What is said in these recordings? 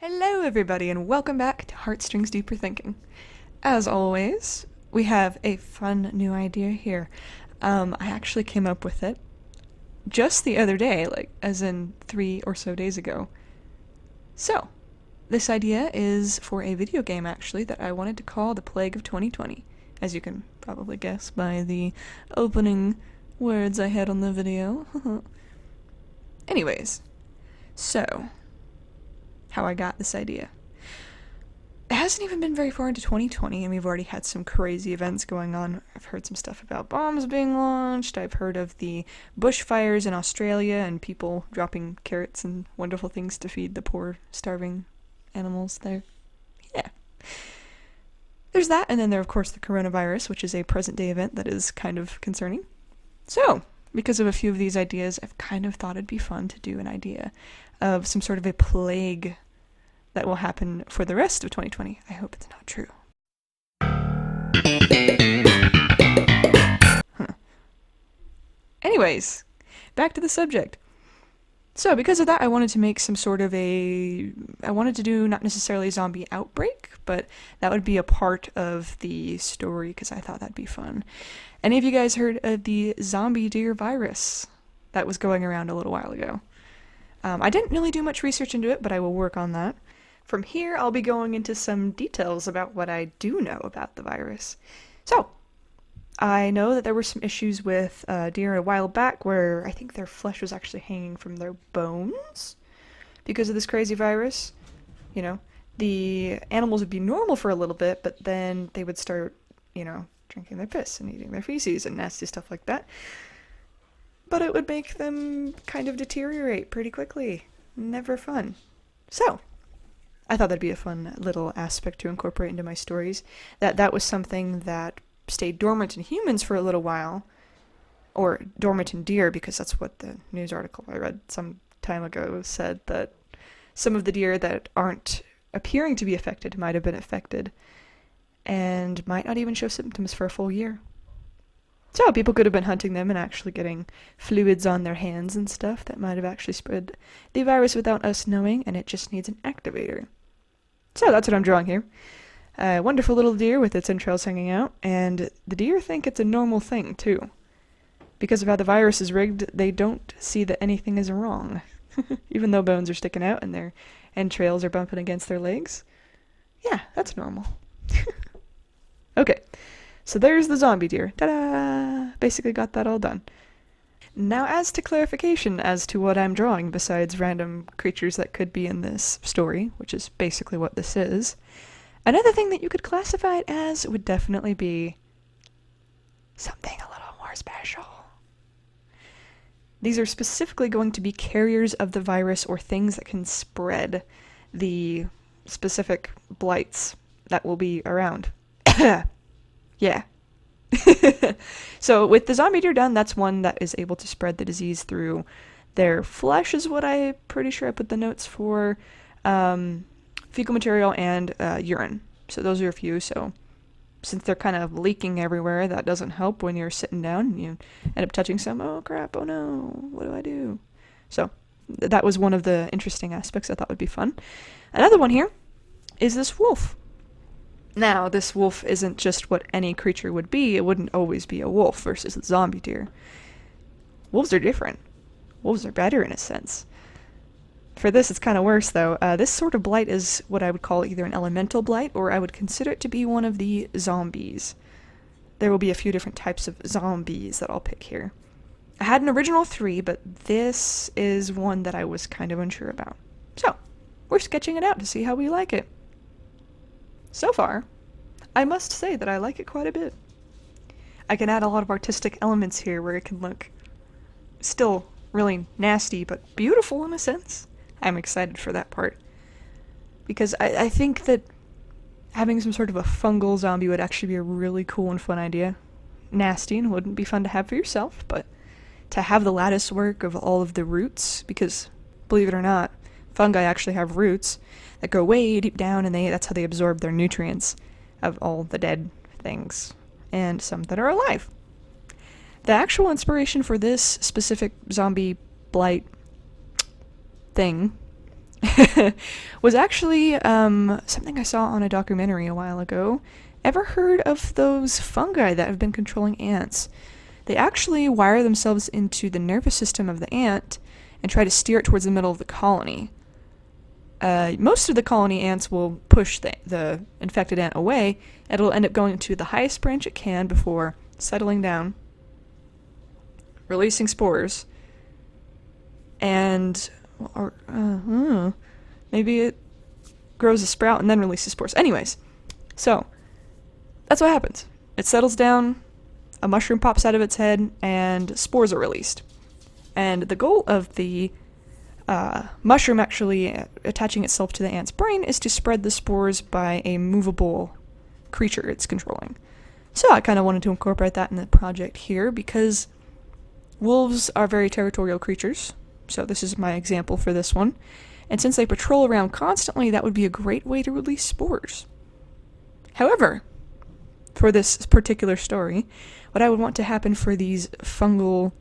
Hello everybody and welcome back to HARTstrings Deeper Thinking. As always, we have a fun new idea here. I actually came up with it just the other day, as in 3 or so days ago. So, this idea is for a video game actually that I wanted to call The Plague of 2020, as you can probably guess by the opening words I had on the video. Anyways, so how I got this idea. It hasn't even been very far into 2020, and we've already had some crazy events going on. I've heard some stuff about bombs being launched. I've heard of the bushfires in Australia and people dropping carrots and wonderful things to feed the poor, starving animals there. Yeah. There's that, and then there, of course, the coronavirus, which is a present-day event that is kind of concerning. So, because of a few of these ideas, I've kind of thought it'd be fun to do an idea of some sort of a plague that will happen for the rest of 2020. I hope it's not true. Anyways, back to the subject. So, because of that, I wanted to make some sort of I wanted to do not necessarily a zombie outbreak, but that would be a part of the story, because I thought that'd be fun. Any of you guys heard of the zombie deer virus that was going around a little while ago? I didn't really do much research into it, but I will work on that. From here, I'll be going into some details about what I do know about the virus. So, I know that there were some issues with deer a while back where I think their flesh was actually hanging from their bones because of this crazy virus. You know, the animals would be normal for a little bit, but then they would start, drinking their piss and eating their feces and nasty stuff like that. But it would make them kind of deteriorate pretty quickly. Never fun. So, I thought that'd be a fun little aspect to incorporate into my stories. That was something that stayed dormant in humans for a little while, or dormant in deer, because that's what the news article I read some time ago said, that some of the deer that aren't appearing to be affected might have been affected, and might not even show symptoms for a full year. So people could have been hunting them and actually getting fluids on their hands and stuff that might have actually spread the virus without us knowing, and it just needs an activator. So that's what I'm drawing here. A wonderful little deer with its entrails hanging out, and the deer think it's a normal thing, too. Because of how the virus is rigged, they don't see that anything is wrong. Even though bones are sticking out and their entrails are bumping against their legs. Yeah, that's normal. Okay, so there's the zombie deer. Ta-da! Basically got that all done. Now, as to clarification as to what I'm drawing besides random creatures that could be in this story, which is basically what this is, another thing that you could classify it as would definitely be something a little more special. These are specifically going to be carriers of the virus or things that can spread the specific blights that will be around. Yeah. So with the zombie deer done, that's one that is able to spread the disease through their flesh, is what I'm pretty sure I put the notes for, fecal material and urine. So those are a few. So since they're kind of leaking everywhere, that doesn't help when you're sitting down and you end up touching some. Oh crap, oh no, what do I do? So that was one of the interesting aspects I thought would be fun. Another one here is this wolf. Now, this wolf isn't just what any creature would be. It wouldn't always be a wolf versus a zombie deer. Wolves are different. Wolves are better in a sense. For this, it's kind of worse, though. This sort of blight is what I would call either an elemental blight, or I would consider it to be one of the zombies. There will be a few different types of zombies that I'll pick here. I had an original 3, but this is one that I was kind of unsure about. So, we're sketching it out to see how we like it. So far, I must say that I like it quite a bit. I can add a lot of artistic elements here where it can look still really nasty, but beautiful in a sense. I'm excited for that part. Because I think that having some sort of a fungal zombie would actually be a really cool and fun idea. Nasty and wouldn't be fun to have for yourself, but to have the lattice work of all of the roots, because, believe it or not, fungi actually have roots that go way deep down, and that's how they absorb their nutrients of all the dead things, and some that are alive. The actual inspiration for this specific zombie blight thing was actually something I saw on a documentary a while ago. Ever heard of those fungi that have been controlling ants? They actually wire themselves into the nervous system of the ant and try to steer it towards the middle of the colony. Most of the colony ants will push the infected ant away, and it'll end up going to the highest branch it can before settling down, releasing spores, and maybe it grows a sprout and then releases spores. Anyways, so that's what happens. It settles down, a mushroom pops out of its head, and spores are released. And the goal of the mushroom actually attaching itself to the ant's brain is to spread the spores by a movable creature it's controlling. So I kind of wanted to incorporate that in the project here because wolves are very territorial creatures. So this is my example for this one. And since they patrol around constantly, that would be a great way to release spores. However, for this particular story, what I would want to happen for these fungal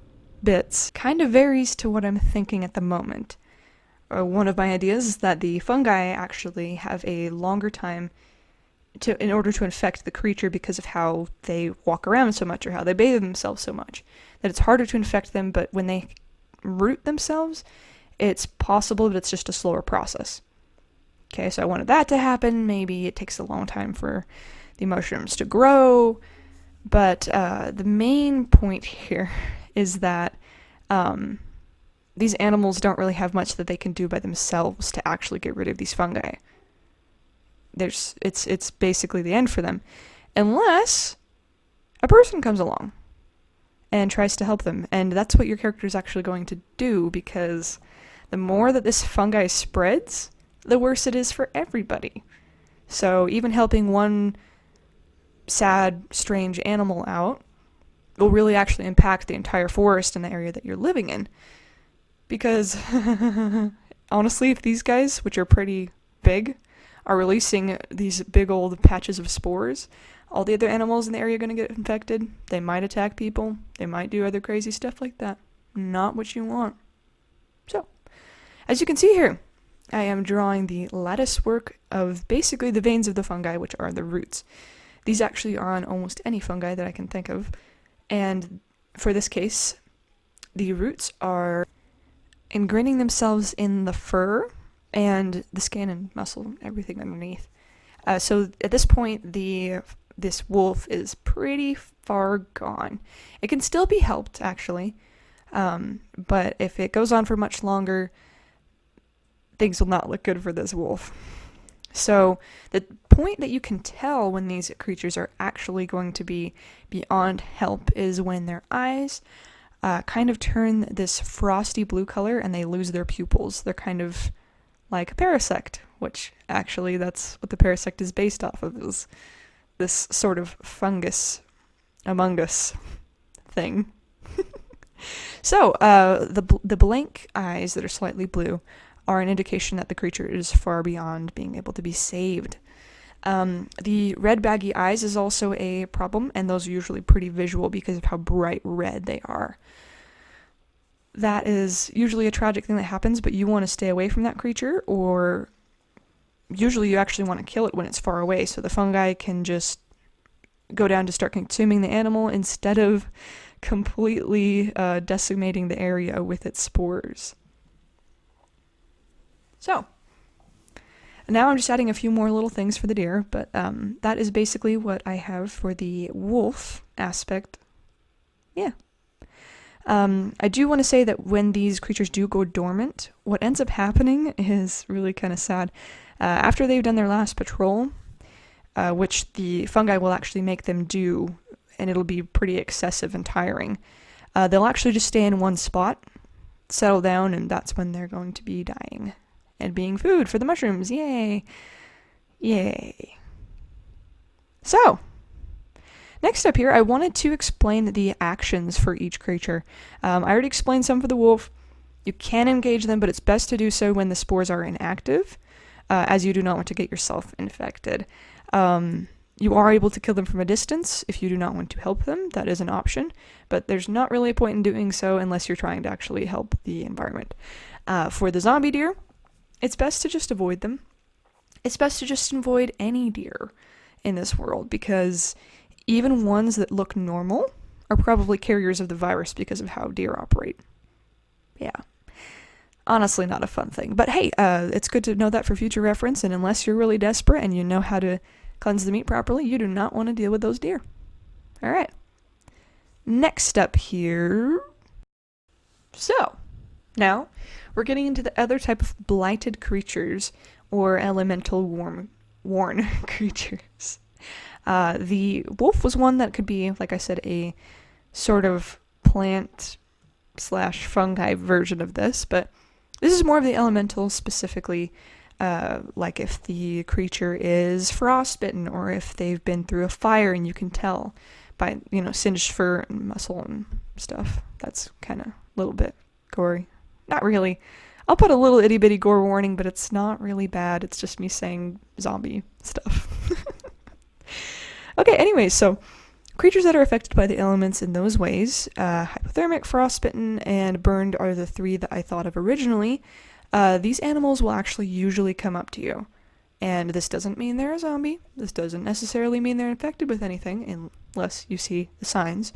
bits kind of varies to what I'm thinking at the moment. One of my ideas is that the fungi actually have a longer time in order to infect the creature because of how they walk around so much or how they bathe themselves so much. That it's harder to infect them, but when they root themselves, it's possible that it's just a slower process. Okay, so I wanted that to happen. Maybe it takes a long time for the mushrooms to grow, but the main point here is that these animals don't really have much that they can do by themselves to actually get rid of these fungi. It's basically the end for them, unless a person comes along and tries to help them, and that's what your character is actually going to do, because the more that this fungi spreads, the worse it is for everybody. So even helping one sad, strange animal out will really actually impact the entire forest and the area that you're living in. Because, honestly, if these guys, which are pretty big, are releasing these big old patches of spores, all the other animals in the area are going to get infected. They might attack people. They might do other crazy stuff like that. Not what you want. So, as you can see here, I am drawing the lattice work of basically the veins of the fungi, which are the roots. These actually are on almost any fungi that I can think of. And for this case, the roots are ingraining themselves in the fur and the skin and muscle, everything underneath. So at this point, this wolf is pretty far gone. It can still be helped, actually, but if it goes on for much longer, things will not look good for this wolf. So the point that you can tell when these creatures are actually going to be beyond help is when their eyes kind of turn this frosty blue color and they lose their pupils. They're kind of like a Parasect, which actually that's what the Parasect is based off of, is this sort of fungus among us thing. So the blank eyes that are slightly blue are an indication that the creature is far beyond being able to be saved. The red baggy eyes is also a problem, and those are usually pretty visual because of how bright red they are. That is usually a tragic thing that happens, but you want to stay away from that creature, or usually you actually want to kill it when it's far away, so the fungi can just go down to start consuming the animal instead of completely decimating the area with its spores. So, now I'm just adding a few more little things for the deer, but that is basically what I have for the wolf aspect. Yeah. I do want to say that when these creatures do go dormant, what ends up happening is really kind of sad. After they've done their last patrol, which the fungi will actually make them do, and it'll be pretty excessive and tiring, they'll actually just stay in one spot, settle down, and that's when they're going to be dying. And being food for the mushrooms. Yay. Yay. So, next up here, I wanted to explain the actions for each creature. I already explained some for the wolf. You can engage them, but it's best to do so when the spores are inactive, as you do not want to get yourself infected. You are able to kill them from a distance if you do not want to help them. That is an option, but there's not really a point in doing so unless you're trying to actually help the environment. For the zombie deer, it's best to just avoid them. It's best to just avoid any deer in this world, because even ones that look normal are probably carriers of the virus because of how deer operate. Yeah. Honestly, not a fun thing. But hey, it's good to know that for future reference, and unless you're really desperate and you know how to cleanse the meat properly, you do not want to deal with those deer. Alright. Next up here. So, now we're getting into the other type of blighted creatures, or elemental worn creatures. The wolf was one that could be, like I said, a sort of plant / fungi version of this, but this is more of the elemental, specifically like if the creature is frostbitten, or if they've been through a fire and you can tell by, singed fur and muscle and stuff. That's kind of a little bit gory. Not really. I'll put a little itty bitty gore warning, but it's not really bad. It's just me saying zombie stuff. Okay, anyways, so creatures that are affected by the elements in those ways, hypothermic, frostbitten, and burned are the three that I thought of originally. These animals will actually usually come up to you. And this doesn't mean they're a zombie. This doesn't necessarily mean they're infected with anything, unless you see the signs.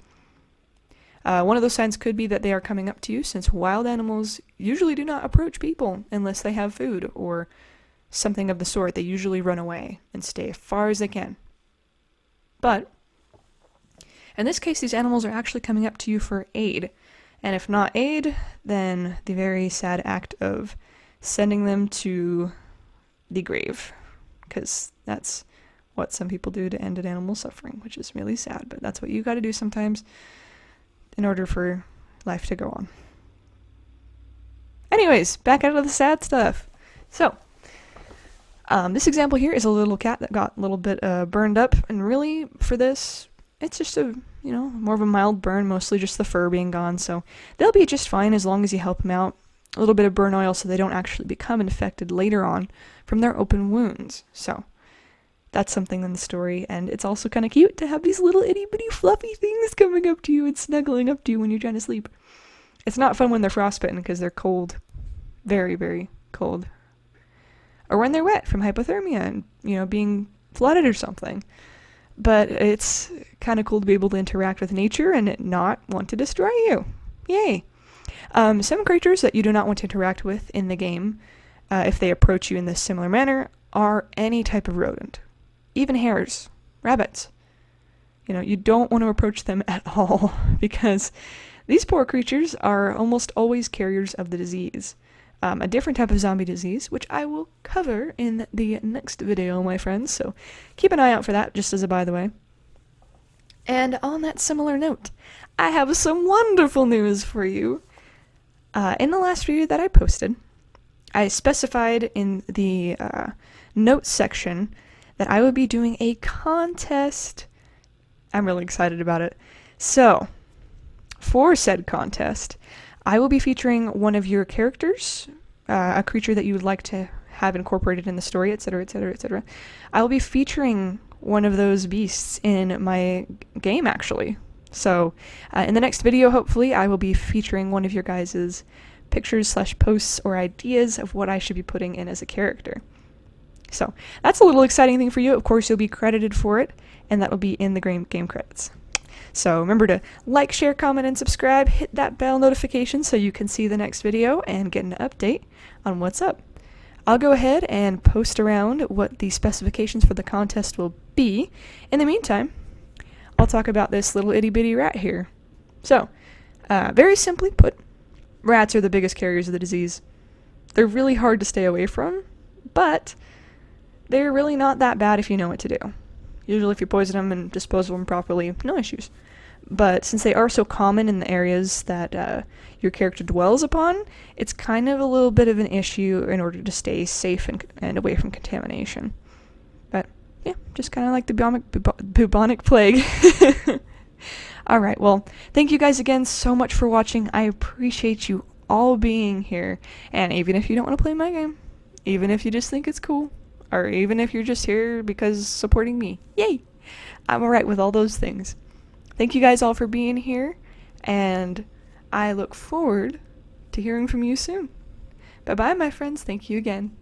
One of those signs could be that they are coming up to you, since wild animals usually do not approach people unless they have food or something of the sort. They usually run away and stay as far as they can. But in this case, these animals are actually coming up to you for aid. And if not aid, then the very sad act of sending them to the grave. Because that's what some people do to end an animal's suffering, which is really sad. But that's what you gotta do sometimes in order for life to go on. Anyways, back out of the sad stuff. So, this example here is a little cat that got a little bit burned up, and really, for this, it's just a, more of a mild burn, mostly just the fur being gone, so they'll be just fine as long as you help them out. A little bit of burn oil so they don't actually become infected later on from their open wounds. So, that's something in the story, and it's also kind of cute to have these little itty-bitty fluffy things coming up to you and snuggling up to you when you're trying to sleep. It's not fun when they're frostbitten because they're cold. Very, very cold. Or when they're wet from hypothermia and, being flooded or something. But it's kind of cool to be able to interact with nature and it not want to destroy you. Yay! Some creatures that you do not want to interact with in the game, if they approach you in this similar manner, are any type of rodent. Even hares, rabbits. You don't want to approach them at all, because these poor creatures are almost always carriers of the disease. A different type of zombie disease, which I will cover in the next video, my friends, so keep an eye out for that, just as a by the way. And on that similar note, I have some wonderful news for you. In the last video that I posted, I specified in the notes section that I would be doing a contest. I'm really excited about it. So, for said contest, I will be featuring one of your characters, a creature that you would like to have incorporated in the story, etc., etc., etc. I will be featuring one of those beasts in my game, actually. So, in the next video, hopefully, I will be featuring one of your guys' pictures / posts or ideas of what I should be putting in as a character. So, that's a little exciting thing for you. Of course, you'll be credited for it, and that will be in the game credits. So remember to like, share, comment, and subscribe. Hit that bell notification so you can see the next video and get an update on what's up. I'll go ahead and post around what the specifications for the contest will be. In the meantime, I'll talk about this little itty-bitty rat here. So, very simply put, rats are the biggest carriers of the disease. They're really hard to stay away from, but they're really not that bad if you know what to do. Usually if you poison them and dispose of them properly, no issues. But since they are so common in the areas that your character dwells upon, it's kind of a little bit of an issue in order to stay safe and away from contamination. But yeah, just kind of like the bubonic plague. Alright, well, thank you guys again so much for watching. I appreciate you all being here. And even if you don't want to play my game, even if you just think it's cool, or even if you're just here because supporting me, yay! I'm alright with all those things. Thank you guys all for being here, and I look forward to hearing from you soon. Bye bye, my friends. Thank you again.